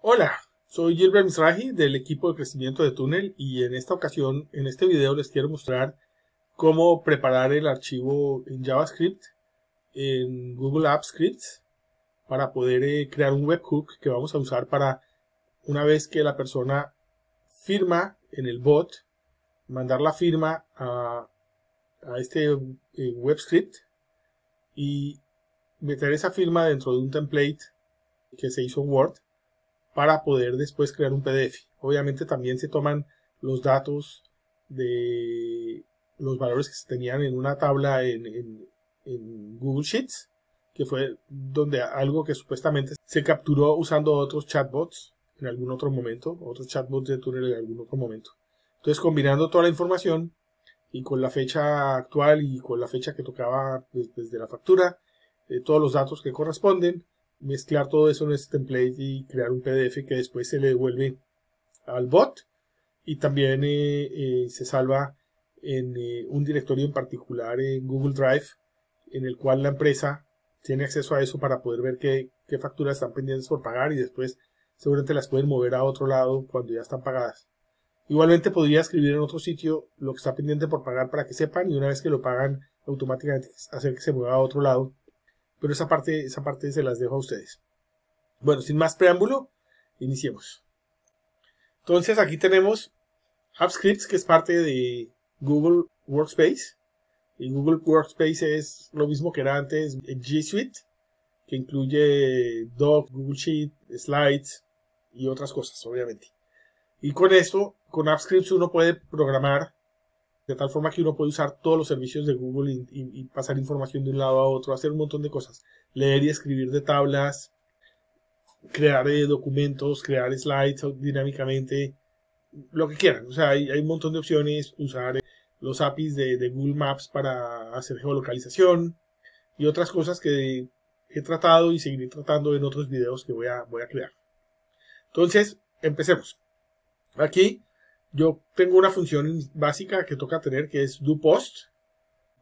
Hola, soy Gilbert Mizrahi del equipo de crecimiento de Tunnel y en esta ocasión, en este video les quiero mostrar cómo preparar el archivo en JavaScript en Google Apps Scripts para poder crear un webhook que vamos a usar para una vez que la persona firma en el bot, mandar la firma a este web script y meter esa firma dentro de un template que se hizo en Word para poder después crear un PDF. Obviamente también se toman los datos de los valores que se tenían en una tabla en Google Sheets, que fue donde algo que supuestamente se capturó usando otros chatbots en algún otro momento, otros chatbots de Tunnel en algún otro momento. Entonces, combinando toda la información y con la fecha actual y con la fecha que tocaba desde la factura, todos los datos que corresponden, mezclar todo eso en este template y crear un PDF que después se le devuelve al bot y también se salva en un directorio en particular en Google Drive en el cual la empresa tiene acceso a eso para poder ver qué facturas están pendientes por pagar y después seguramente las pueden mover a otro lado cuando ya están pagadas. Igualmente podría escribir en otro sitio lo que está pendiente por pagar para que sepan y una vez que lo pagan automáticamente hacer que se mueva a otro lado. Pero esa parte se las dejo a ustedes. Bueno, sin más preámbulo, iniciemos. Entonces aquí tenemos AppScripts, que es parte de Google Workspace. Y Google Workspace es lo mismo que era antes G Suite, que incluye Doc, Google Sheet, Slides y otras cosas, obviamente. Y con esto, con AppScripts uno puede programar de tal forma que uno puede usar todos los servicios de Google y pasar información de un lado a otro, hacer un montón de cosas. Leer y escribir de tablas, crear documentos, crear slides dinámicamente, lo que quieran. O sea, hay un montón de opciones, usar los APIs de Google Maps para hacer geolocalización y otras cosas que he tratado y seguiré tratando en otros videos que voy a crear. Entonces, empecemos. Aquí yo tengo una función básica que toca tener, que es doPost,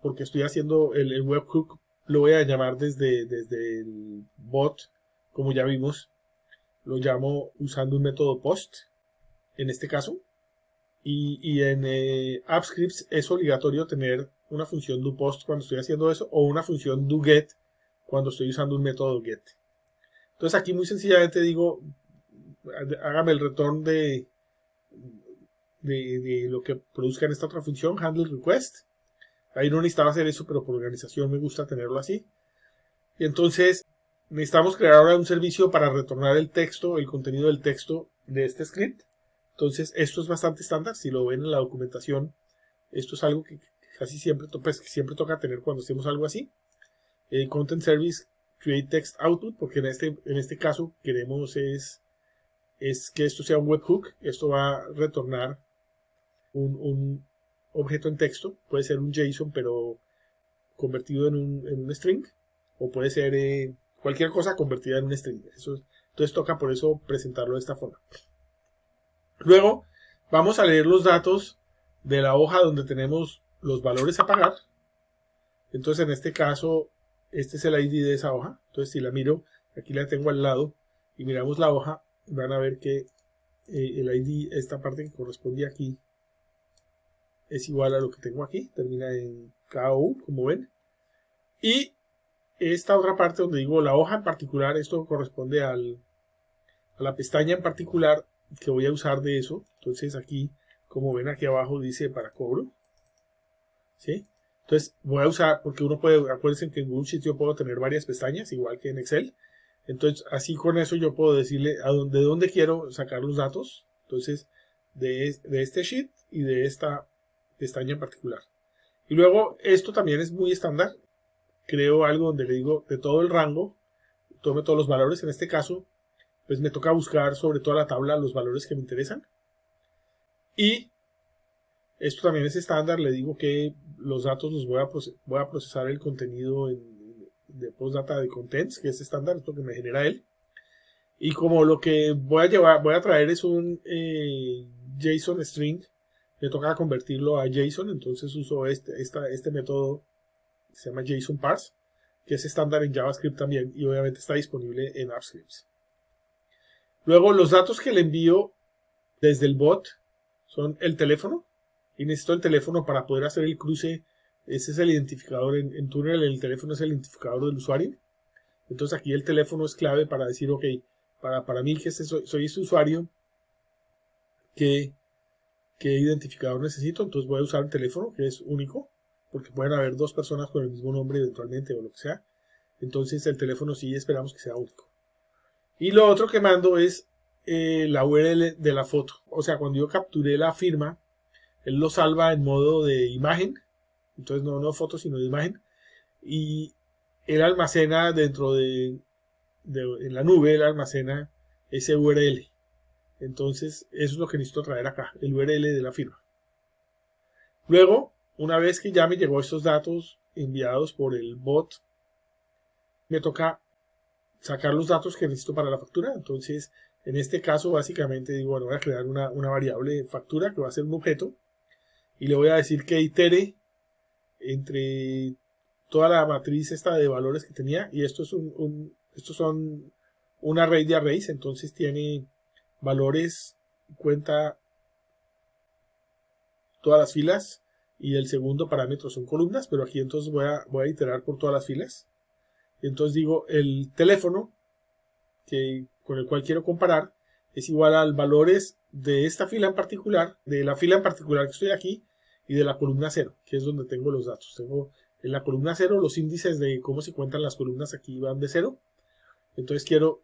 porque estoy haciendo el webhook, lo voy a llamar desde el bot, como ya vimos, lo llamo usando un método post, en este caso, y en AppScripts es obligatorio tener una función doPost cuando estoy haciendo eso, o una función doGet cuando estoy usando un método get. Entonces aquí muy sencillamente digo, hágame el retorno de lo que produzca en esta otra función, handle request. Ahí no necesitaba hacer eso, pero por organización me gusta tenerlo así. Y entonces necesitamos crear ahora un servicio para retornar el texto, el contenido del texto de este script. Entonces esto es bastante estándar, si lo ven en la documentación, esto es algo que casi siempre, pues, que siempre toca tener cuando hacemos algo así. Content Service Create Text Output, porque en este caso queremos es que esto sea un webhook. Esto va a retornar un objeto en texto, puede ser un JSON pero convertido en un string, o puede ser cualquier cosa convertida en un string. Entonces toca por eso presentarlo de esta forma. Luego vamos a leer los datos de la hoja donde tenemos los valores a pagar. Entonces en este caso este es el ID de esa hoja. Entonces si la miro, aquí la tengo al lado y miramos la hoja, van a ver que el ID, esta parte que corresponde aquí, es igual a lo que tengo aquí, termina en KO, como ven. Y esta otra parte donde digo la hoja en particular, esto corresponde a la pestaña en particular que voy a usar de eso. Entonces aquí, como ven aquí abajo, dice para cobro. ¿Sí? Entonces voy a usar, porque uno puede, acuérdense que en Google Sheets yo puedo tener varias pestañas, igual que en Excel. Entonces así con eso yo puedo decirle de dónde quiero sacar los datos. Entonces de este sheet y de esta pestaña en particular. Y luego esto también es muy estándar. Creo algo donde le digo de todo el rango, tome todos los valores. En este caso, pues me toca buscar sobre toda la tabla los valores que me interesan. Y esto también es estándar. Le digo que los datos los voy a procesar el contenido de postdata de contents, que es estándar, esto que me genera él. Y como lo que voy a traer es un JSON string, me toca convertirlo a JSON. Entonces uso este método que se llama JSON parse, que es estándar en JavaScript también y obviamente está disponible en AppScripts. Luego los datos que le envío desde el bot son el teléfono, y necesito el teléfono para poder hacer el cruce. Ese es el identificador en Tunnel, el teléfono es el identificador del usuario. Entonces aquí el teléfono es clave para decir, ok, para mí que soy este usuario, ¿qué identificador necesito? Entonces voy a usar el teléfono, que es único, porque pueden haber dos personas con el mismo nombre eventualmente o lo que sea. Entonces el teléfono sí esperamos que sea único. Y lo otro que mando es la URL de la foto. O sea, cuando yo capturé la firma, él lo salva en modo de imagen. Entonces no foto, sino de imagen. Y él almacena dentro en la nube, él almacena ese URL. Entonces, eso es lo que necesito traer acá, el URL de la firma. Luego, una vez que ya me llegó estos datos enviados por el bot, me toca sacar los datos que necesito para la factura. Entonces, en este caso, básicamente digo, bueno, voy a crear una variable factura que va a ser un objeto y le voy a decir que itere entre toda la matriz esta de valores que tenía, y esto es estos son un array de arrays. Entonces tiene valores, cuenta todas las filas, y el segundo parámetro son columnas, pero aquí entonces voy a iterar por todas las filas. Y entonces digo, el teléfono con el cual quiero comparar es igual al valores de esta fila en particular, de la fila en particular que estoy aquí, y de la columna 0, que es donde tengo los datos. Tengo en la columna 0 los índices de cómo se cuentan las columnas, aquí van de 0. Entonces quiero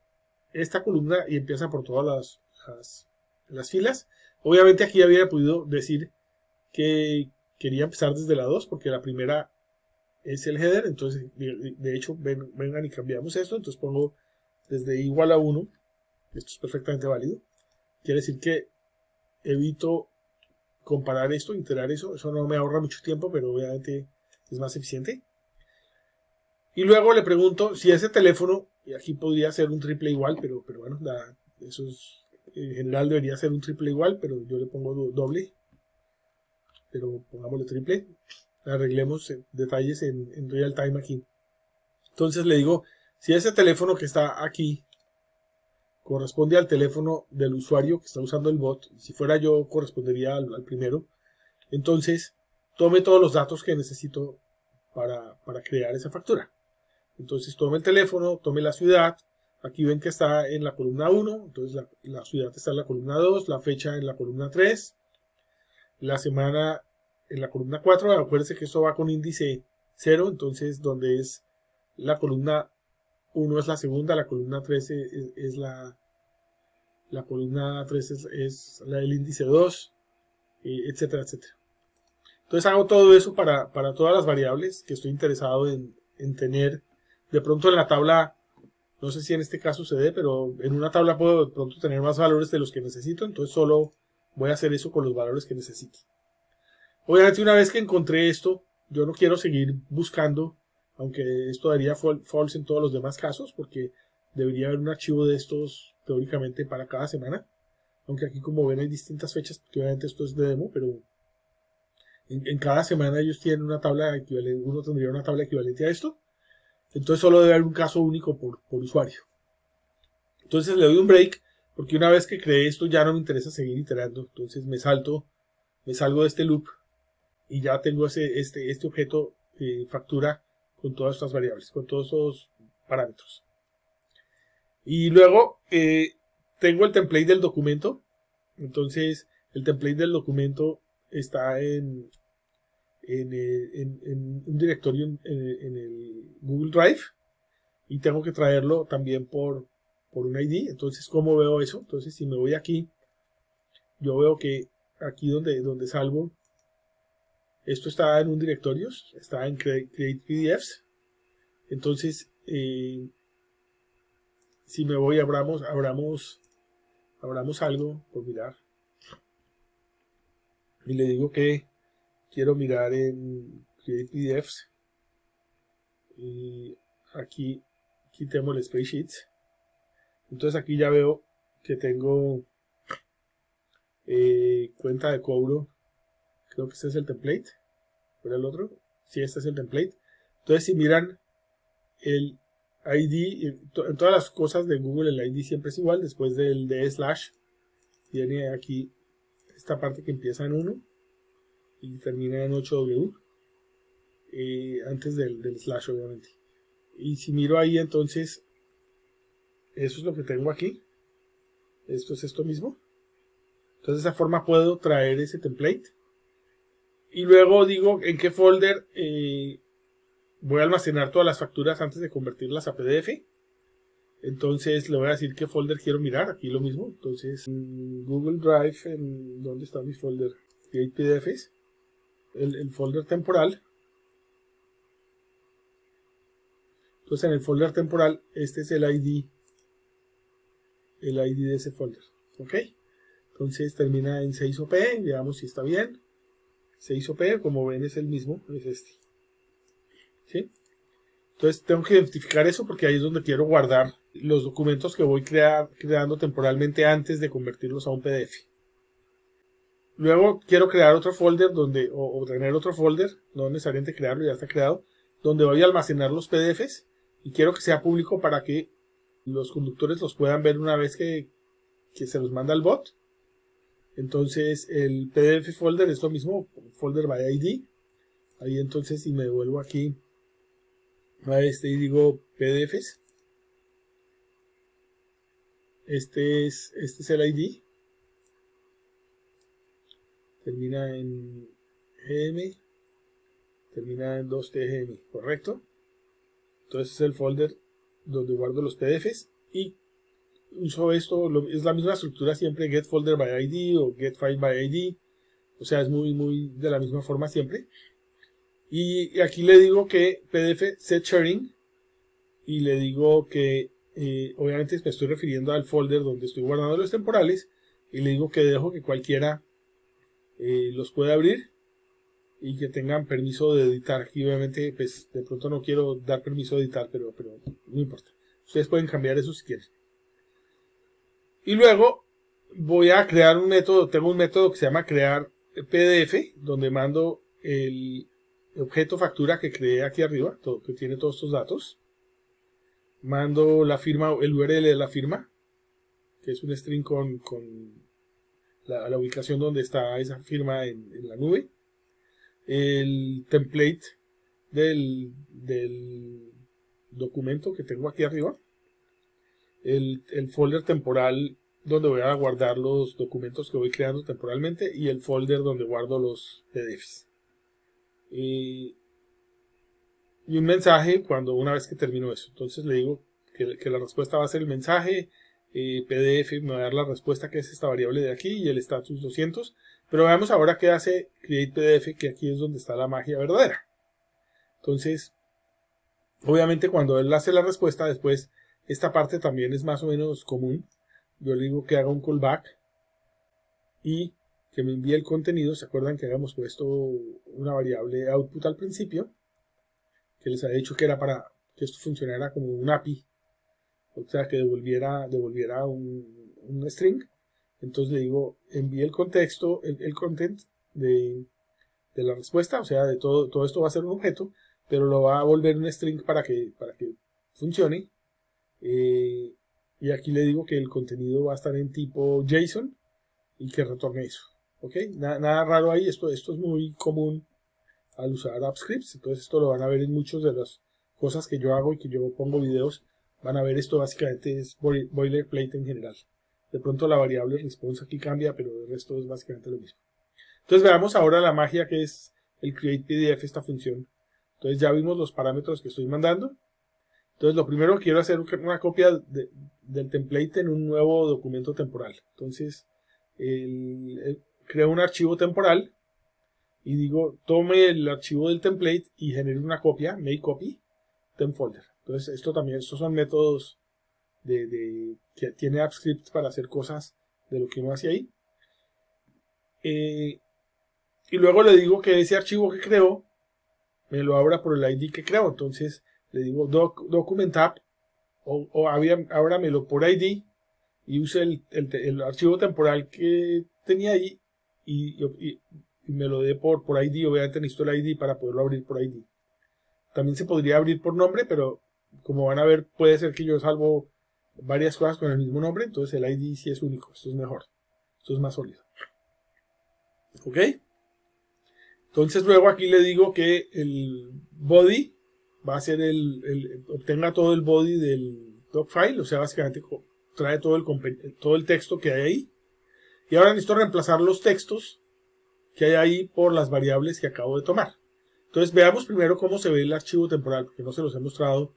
esta columna y empieza por todas las filas. Obviamente aquí había podido decir que quería empezar desde la 2, porque la primera es el header. Entonces, de hecho, vengan y cambiamos esto. Entonces pongo desde igual a 1. Esto es perfectamente válido. Quiere decir que evito comparar esto, iterar eso. Eso no me ahorra mucho tiempo, pero obviamente es más eficiente. Y luego le pregunto si ese teléfono, y aquí podría ser un triple igual, pero bueno, eso es, en general debería ser un triple igual, pero yo le pongo doble. Pero pongámosle triple. Arreglemos detalles en real time aquí. Entonces le digo, si ese teléfono que está aquí corresponde al teléfono del usuario que está usando el bot, si fuera yo correspondería al primero, entonces tome todos los datos que necesito para crear esa factura. Entonces tome el teléfono, tome la ciudad. Aquí ven que está en la columna 1, entonces la ciudad está en la columna 2, la fecha en la columna 3, la semana en la columna 4. Acuérdense que esto va con índice 0, entonces donde es la columna 1 es la segunda, la columna 3 es la columna 3 es la del índice 2, etcétera, etcétera. Entonces hago todo eso para todas las variables que estoy interesado en tener. De pronto en la tabla, no sé si en este caso se dé, pero en una tabla puedo de pronto tener más valores de los que necesito. Entonces solo voy a hacer eso con los valores que necesito. Obviamente una vez que encontré esto, yo no quiero seguir buscando, aunque esto daría false en todos los demás casos, porque debería haber un archivo de estos teóricamente para cada semana. Aunque aquí, como ven, hay distintas fechas, porque obviamente esto es de demo, pero en cada semana ellos tienen una tabla equivalente, uno tendría una tabla equivalente a esto. Entonces solo debe haber un caso único por usuario. Entonces le doy un break, porque una vez que creé esto ya no me interesa seguir iterando. Entonces me salgo de este loop y ya tengo este objeto factura con todas estas variables, con todos esos parámetros. Y luego tengo el template del documento. Entonces el template del documento está en un directorio en el Google Drive, y tengo que traerlo también por un ID. Entonces, ¿cómo veo eso? Entonces, si me voy aquí, yo veo que aquí donde salgo, esto está en un directorio, está en Create PDFs. Entonces, si me voy, abramos algo por mirar, y le digo que quiero mirar en Create PDFs, y aquí quitemos el spreadsheets. Entonces aquí ya veo que tengo cuenta de cobro. Creo que este es el template. ¿Era el otro? Sí, este es el template. Entonces si miran ID, en todas las cosas de Google el ID siempre es igual, después del de slash, viene aquí esta parte que empieza en 1 y termina en 8W, antes del slash obviamente. Y si miro ahí, entonces, eso es lo que tengo aquí. Esto es esto mismo. Entonces de esa forma puedo traer ese template. Y luego digo en qué folder voy a almacenar todas las facturas antes de convertirlas a PDF. Entonces le voy a decir qué folder quiero mirar. Aquí lo mismo. Entonces en Google Drive, ¿dónde está mi folder? Create PDFs. El folder temporal. Entonces en el folder temporal, este es el ID de ese folder. ¿Ok? Entonces termina en 6OP, veamos si está bien. 6OP, como ven, es el mismo, es este. ¿Sí? Entonces tengo que identificar eso porque ahí es donde quiero guardar los documentos que voy creando temporalmente antes de convertirlos a un PDF. Luego quiero crear otro folder o tener otro folder, no necesariamente crearlo, ya está creado, donde voy a almacenar los PDFs y quiero que sea público para que los conductores los puedan ver una vez que se los manda el bot. Entonces el PDF folder es lo mismo, folder by ID. Ahí entonces si me devuelvo aquí a este y digo PDFs, este es el ID, termina en GM, termina en 2TGM, ¿correcto? Entonces es el folder donde guardo los PDFs y uso esto, es la misma estructura siempre, get folder by ID o get file by ID, o sea, es muy de la misma forma siempre. Y aquí le digo que PDF set sharing y le digo que obviamente me estoy refiriendo al folder donde estoy guardando los temporales y le digo que dejo que cualquiera los pueda abrir y que tengan permiso de editar. Aquí obviamente pues de pronto no quiero dar permiso de editar, pero no importa. Ustedes pueden cambiar eso si quieren. Y luego voy a crear un método, tengo un método que se llama crear PDF, donde mando el objeto factura que creé aquí arriba, que tiene todos estos datos. Mando la firma, el URL de la firma, que es un string con la ubicación donde está esa firma en la nube. El template del documento que tengo aquí arriba. El folder temporal donde voy a guardar los documentos que voy creando temporalmente y el folder donde guardo los PDFs. Y un mensaje una vez que termino eso. Entonces le digo que la respuesta va a ser el mensaje, PDF me va a dar la respuesta que es esta variable de aquí y el status 200. Pero veamos ahora qué hace create PDF, que aquí es donde está la magia verdadera. Entonces, obviamente cuando él hace la respuesta, después esta parte también es más o menos común. Yo le digo que haga un callback y que me envíe el contenido. ¿Se acuerdan que habíamos puesto una variable output al principio? Que les había dicho que era para que esto funcionara como un API. O sea, que devolviera un string. Entonces le digo, envíe el contexto, el content de la respuesta. O sea, de todo esto va a ser un objeto, pero lo va a volver un string para que funcione. Y aquí le digo que el contenido va a estar en tipo JSON y que retorne eso. ¿Ok? Nada raro ahí. Esto es muy común al usar AppScripts. Entonces esto lo van a ver en muchas de las cosas que yo hago y que yo pongo videos. Van a ver esto básicamente es boilerplate en general. De pronto la variable response aquí cambia, pero el resto es básicamente lo mismo. Entonces veamos ahora la magia que es el create PDF, esta función. Entonces ya vimos los parámetros que estoy mandando. Entonces lo primero quiero hacer una copia del template en un nuevo documento temporal. Entonces creo un archivo temporal y digo tome el archivo del template y genere una copia, make copy, temfolder. Entonces estos son métodos que tiene AppScript para hacer cosas de lo que uno hace ahí. Y luego le digo que ese archivo que creo me lo abra por el ID que creo. Entonces le digo document app o ábramelo por ID y use el archivo temporal que tenía ahí y me lo dé por ID. Obviamente necesito el ID para poderlo abrir por ID. También se podría abrir por nombre, pero como van a ver, puede ser que yo salvo varias cosas con el mismo nombre, entonces el ID sí es único, esto es mejor, esto es más sólido. ¿Ok? Entonces luego aquí le digo que el body va a ser obtenga todo el body del docfile, o sea, básicamente trae todo el texto que hay ahí. Y ahora necesito reemplazar los textos que hay ahí por las variables que acabo de tomar. Entonces veamos primero cómo se ve el archivo temporal, porque no se los he mostrado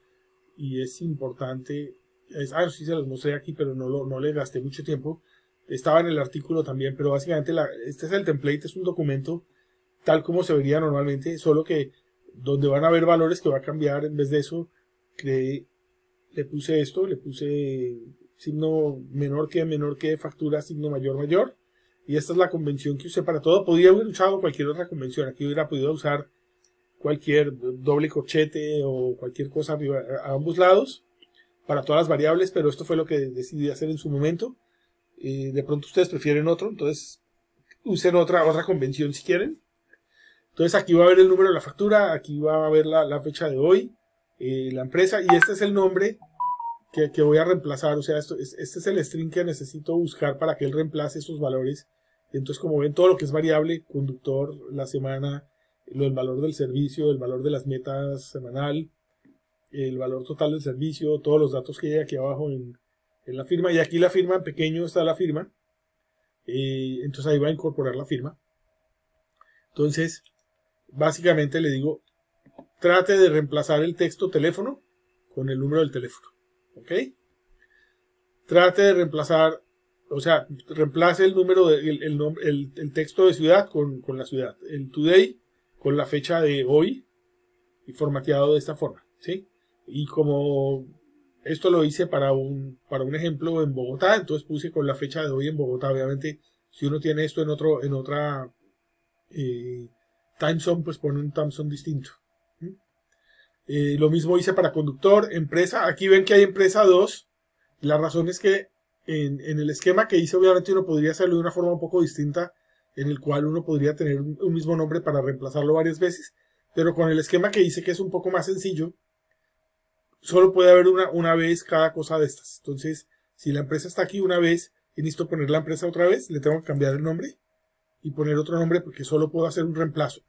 y es importante. Sí se los mostré aquí, pero no le gasté mucho tiempo. Estaba en el artículo también, pero básicamente este es el template, es un documento tal como se vería normalmente, solo que donde van a haber valores que va a cambiar, en vez de eso, le puse esto, le puse signo menor que, factura, signo mayor, y esta es la convención que usé para todo. Podría haber usado cualquier otra convención, aquí hubiera podido usar cualquier doble corchete o cualquier cosa a ambos lados, para todas las variables, pero esto fue lo que decidí hacer en su momento. De pronto ustedes prefieren otro, entonces usen otra convención si quieren. Entonces aquí va a haber el número de la factura, aquí va a haber la fecha de hoy, la empresa, y este es el nombre que voy a reemplazar. O sea, este es el string que necesito buscar para que él reemplace esos valores. Entonces, como ven, todo lo que es variable, conductor, la semana, el valor del servicio, el valor de las metas semanal, el valor total del servicio, todos los datos que hay aquí abajo en la firma. Y aquí la firma, en pequeño está la firma. Entonces ahí va a incorporar la firma. Entonces, básicamente le digo, trate de reemplazar el texto teléfono con el número del teléfono. ¿Ok? Trate de reemplazar, o sea, reemplace el número, el texto de ciudad con la ciudad. El today con la fecha de hoy y formateado de esta forma. ¿Sí? Y como esto lo hice para un ejemplo en Bogotá, entonces puse con la fecha de hoy en Bogotá. Obviamente, si uno tiene esto en otra time zone, pues pone un time zone distinto. Lo mismo hice para conductor, empresa. Aquí ven que hay empresa 2. La razón es que en el esquema que hice, obviamente uno podría hacerlo de una forma un poco distinta, en el cual uno podría tener un mismo nombre para reemplazarlo varias veces. Pero con el esquema que hice, que es un poco más sencillo, solo puede haber una vez cada cosa de estas. Entonces, si la empresa está aquí una vez y necesito poner la empresa otra vez, le tengo que cambiar el nombre y poner otro nombre porque solo puedo hacer un reemplazo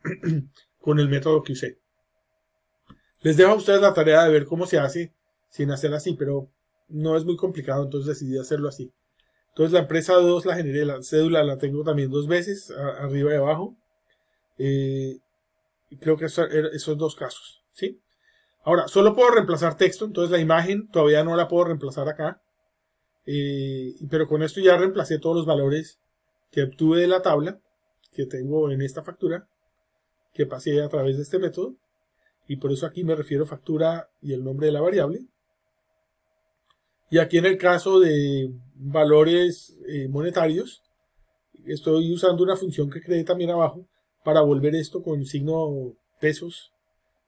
con el método que usé. Les dejo a ustedes la tarea de ver cómo se hace sin hacer así, pero no es muy complicado, entonces decidí hacerlo así. Entonces la empresa 2 la generé, la cédula la tengo también 2 veces, arriba y abajo. Creo que esos 2 casos, ¿sí? Ahora, solo puedo reemplazar texto, entonces la imagen todavía no la puedo reemplazar acá. Pero con esto ya reemplacé todos los valores que obtuve de la tabla que tengo en esta factura, que pasé a través de este método. Y por eso aquí me refiero a factura y el nombre de la variable. Y aquí en el caso de valores monetarios, estoy usando una función que creé también abajo para volver esto con signo pesos.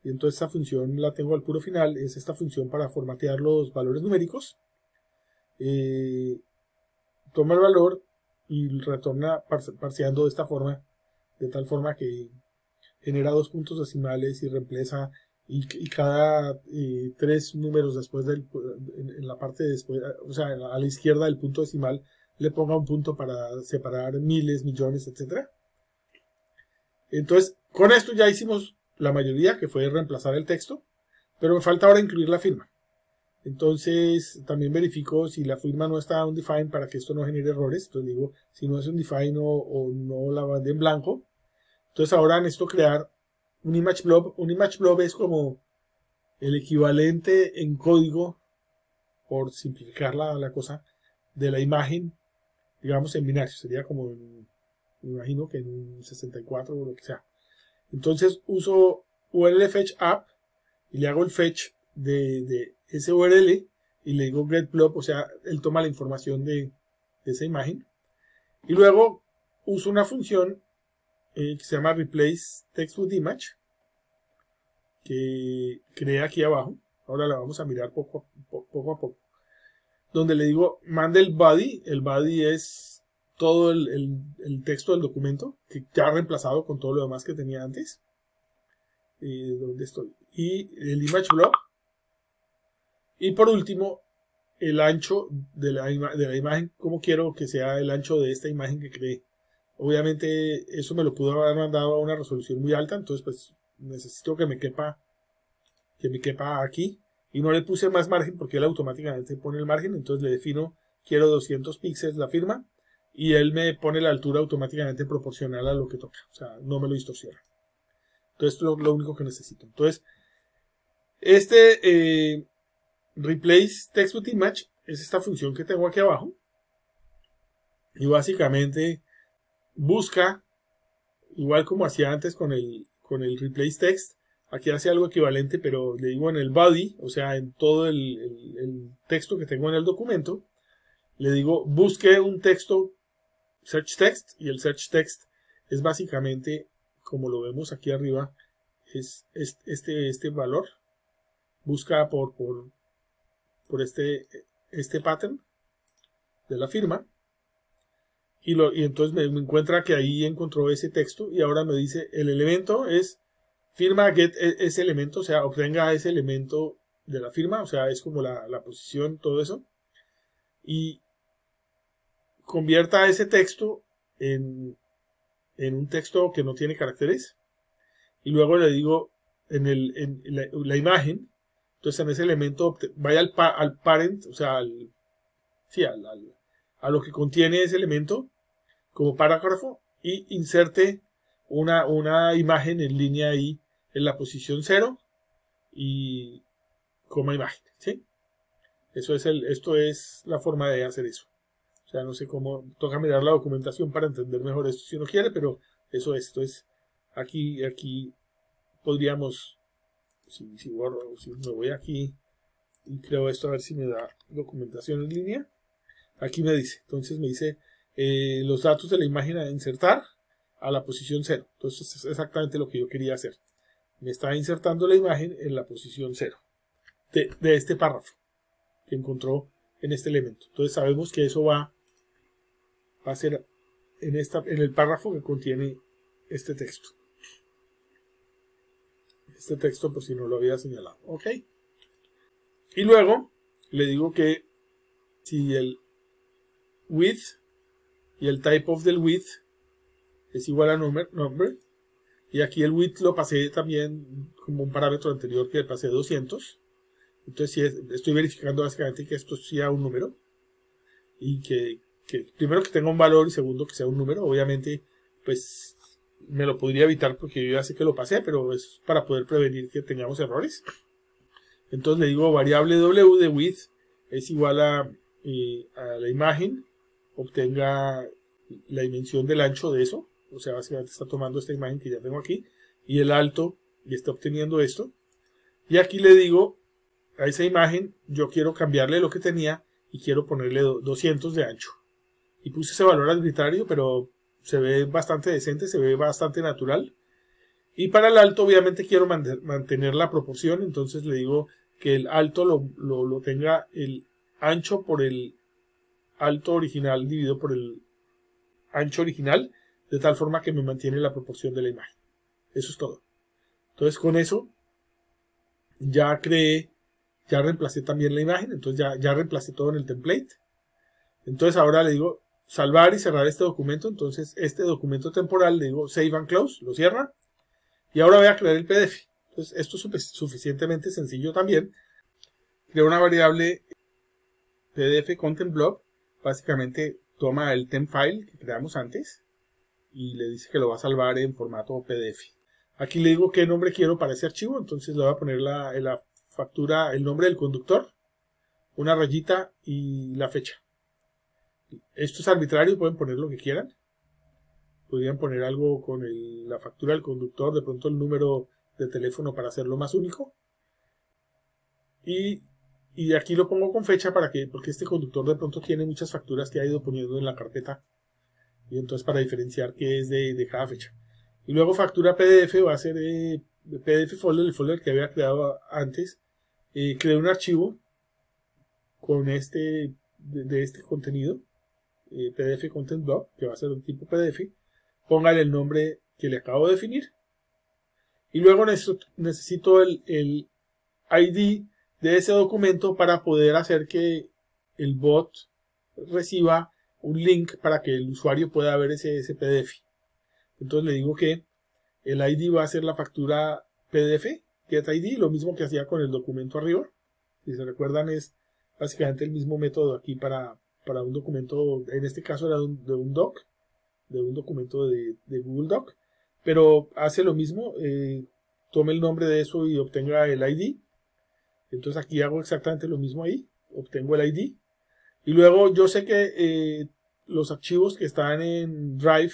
Y entonces esta función la tengo al puro final. Es esta función para formatear los valores numéricos. Toma el valor y retorna parseando de esta forma, de tal forma que genera 2 puntos decimales y reemplaza y cada 3 números después en la parte de después, o sea, a la izquierda del punto decimal, le ponga un punto para separar miles, millones, etc. Entonces, con esto ya hicimos la mayoría, que fue reemplazar el texto, pero me falta ahora incluir la firma. Entonces, también verifico si la firma no está undefined para que esto no genere errores. Entonces digo, si no es undefined o no la mandé en blanco. Entonces ahora necesito crear un image blob. Un image blob es como el equivalente en código, por simplificar la cosa, de la imagen, digamos en binario. Sería como, me imagino que en un 64 o lo que sea. Entonces uso URL fetch app y le hago el fetch de ese URL y le digo getBlob, o sea, él toma la información de esa imagen. Y luego uso una función que se llama replace text with image, que crea aquí abajo. Ahora la vamos a mirar poco a poco. Donde le digo, mande el body. El body es todo el texto del documento, que ya ha reemplazado con todo lo demás que tenía antes. ¿Dónde estoy? Y el image blob. Y por último, el ancho de la imagen, cómo quiero que sea el ancho de esta imagen que creé. Obviamente eso me lo pudo haber mandado a una resolución muy alta, entonces pues necesito que me quepa aquí. Y no le puse más margen porque él automáticamente pone el margen, entonces le defino, quiero 200 píxeles la firma, y él me pone la altura automáticamente proporcional a lo que toca, o sea, no me lo distorsiona. Entonces esto es lo único que necesito. Entonces, replace text with image es esta función que tengo aquí abajo, y básicamente busca, igual como hacía antes con el replace text, aquí hace algo equivalente, pero le digo en el body, o sea, en todo el texto que tengo en el documento, le digo busque un texto search text, y el search text es básicamente, como lo vemos aquí arriba, es este valor, busca por este pattern de la firma, y entonces me encuentra que ahí encontró ese texto, y ahora me dice el elemento es firma get ese elemento, o sea, obtenga ese elemento de la firma, o sea, es como la posición, todo eso, y convierta ese texto en un texto que no tiene caracteres, y luego le digo en la imagen, entonces en ese elemento vaya al parent, o sea, a lo que contiene ese elemento como parágrafo, y inserte una imagen en línea ahí en la posición 0 y coma imagen, ¿sí? Esto es la forma de hacer eso. O sea, no sé cómo, toca mirar la documentación para entender mejor esto si uno quiere, pero esto es, aquí podríamos, si me voy aquí y creo esto, a ver si me da documentación en línea. Aquí me dice, entonces me dice los datos de la imagen a insertar a la posición 0. Entonces es exactamente lo que yo quería hacer. Me está insertando la imagen en la posición 0 de este párrafo que encontró en este elemento. Entonces sabemos que eso va a ser en el párrafo que contiene este texto. Este texto, por si no lo había señalado. Ok. Y luego le digo que si el width y el type of del width es igual a number, y aquí el width lo pasé también como un parámetro anterior que pasé 200. Entonces si estoy verificando básicamente que esto sea un número, y que primero que tenga un valor y segundo que sea un número. Obviamente pues me lo podría evitar porque yo ya sé que lo pasé, pero es para poder prevenir que tengamos errores. Entonces le digo variable w de width es igual a la imagen, obtenga la dimensión del ancho de eso, o sea, básicamente está tomando esta imagen que ya tengo aquí, y el alto, y está obteniendo esto. Y aquí le digo a esa imagen, yo quiero cambiarle lo que tenía y quiero ponerle 200 de ancho. Y puse ese valor arbitrario, pero se ve bastante decente, se ve bastante natural. Y para el alto obviamente quiero mantener la proporción, entonces le digo que el alto lo tenga el ancho por el alto original dividido por el ancho original, de tal forma que me mantiene la proporción de la imagen. Eso es todo. Entonces con eso ya reemplacé también la imagen, entonces ya reemplacé todo en el template. Entonces ahora le digo salvar y cerrar este documento. Entonces este documento temporal le digo save and close, lo cierra, y ahora voy a crear el PDF. Entonces esto es suficientemente sencillo también. Creo una variable PDF content blob, básicamente toma el temp file que creamos antes y le dice que lo va a salvar en formato PDF. Aquí le digo qué nombre quiero para ese archivo, entonces le voy a poner en la factura el nombre del conductor, una rayita y la fecha. Esto es arbitrario, pueden poner lo que quieran. Podrían poner algo con la factura del conductor, de pronto el número de teléfono para hacerlo más único. Y aquí lo pongo con fecha porque este conductor de pronto tiene muchas facturas que ha ido poniendo en la carpeta. Y entonces para diferenciar qué es de cada fecha. Y luego factura PDF va a ser PDF folder, el folder que había creado antes. Creé un archivo con de este contenido, PDF content blob, que va a ser de tipo PDF. Póngale el nombre que le acabo de definir. Y luego necesito el ID de ese documento para poder hacer que el bot reciba un link para que el usuario pueda ver ese PDF. Entonces le digo que el ID va a ser la factura PDF, get ID, lo mismo que hacía con el documento arriba. Si se recuerdan, es básicamente el mismo método aquí para un documento, en este caso era de un doc, de un documento de Google Doc, pero hace lo mismo, tome el nombre de eso y obtenga el ID. Entonces aquí hago exactamente lo mismo ahí, obtengo el ID. Y luego yo sé que los archivos que están en Drive,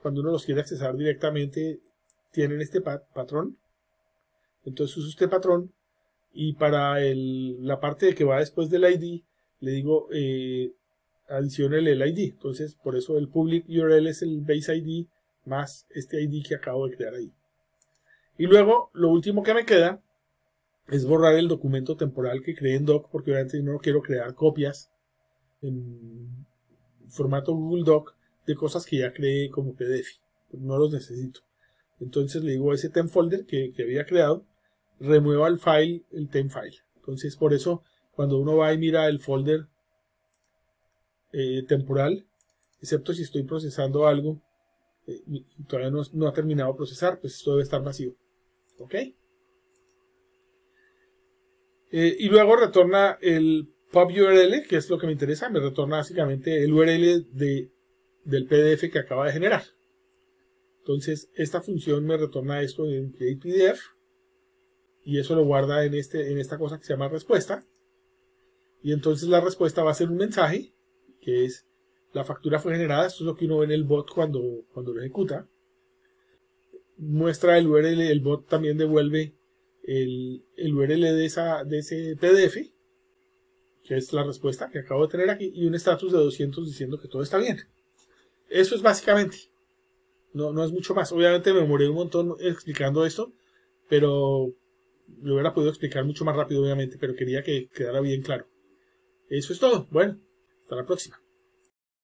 cuando uno los quiere accesar directamente, tienen este patrón. Entonces uso este patrón y para la parte de que va después del ID, le digo adicione el ID. Entonces por eso el public URL es el base ID más este ID que acabo de crear ahí. Y luego lo último que me queda es borrar el documento temporal que creé en Doc, porque obviamente no quiero crear copias en formato Google Doc de cosas que ya creé como PDF. No los necesito. Entonces le digo a ese temp folder que había creado, remueva el file, el temp file. Entonces por eso cuando uno va y mira el folder temporal, excepto si estoy procesando algo y todavía no ha terminado de procesar, pues esto debe estar vacío. ¿Ok? Y luego retorna el pub URL, que es lo que me interesa. Me retorna básicamente el URL del PDF que acaba de generar. Entonces esta función me retorna esto en create PDF y eso lo guarda en esta cosa que se llama respuesta. Y entonces la respuesta va a ser un mensaje que es la factura fue generada. Esto es lo que uno ve en el bot cuando lo ejecuta. Muestra el URL, el bot también devuelve el URL de ese PDF, que es la respuesta que acabo de tener aquí, y un estatus de 200 diciendo que todo está bien. Eso es básicamente. No es mucho más. Obviamente me demoré un montón explicando esto, pero lo hubiera podido explicar mucho más rápido, obviamente, pero quería que quedara bien claro. Eso es todo. Bueno, hasta la próxima.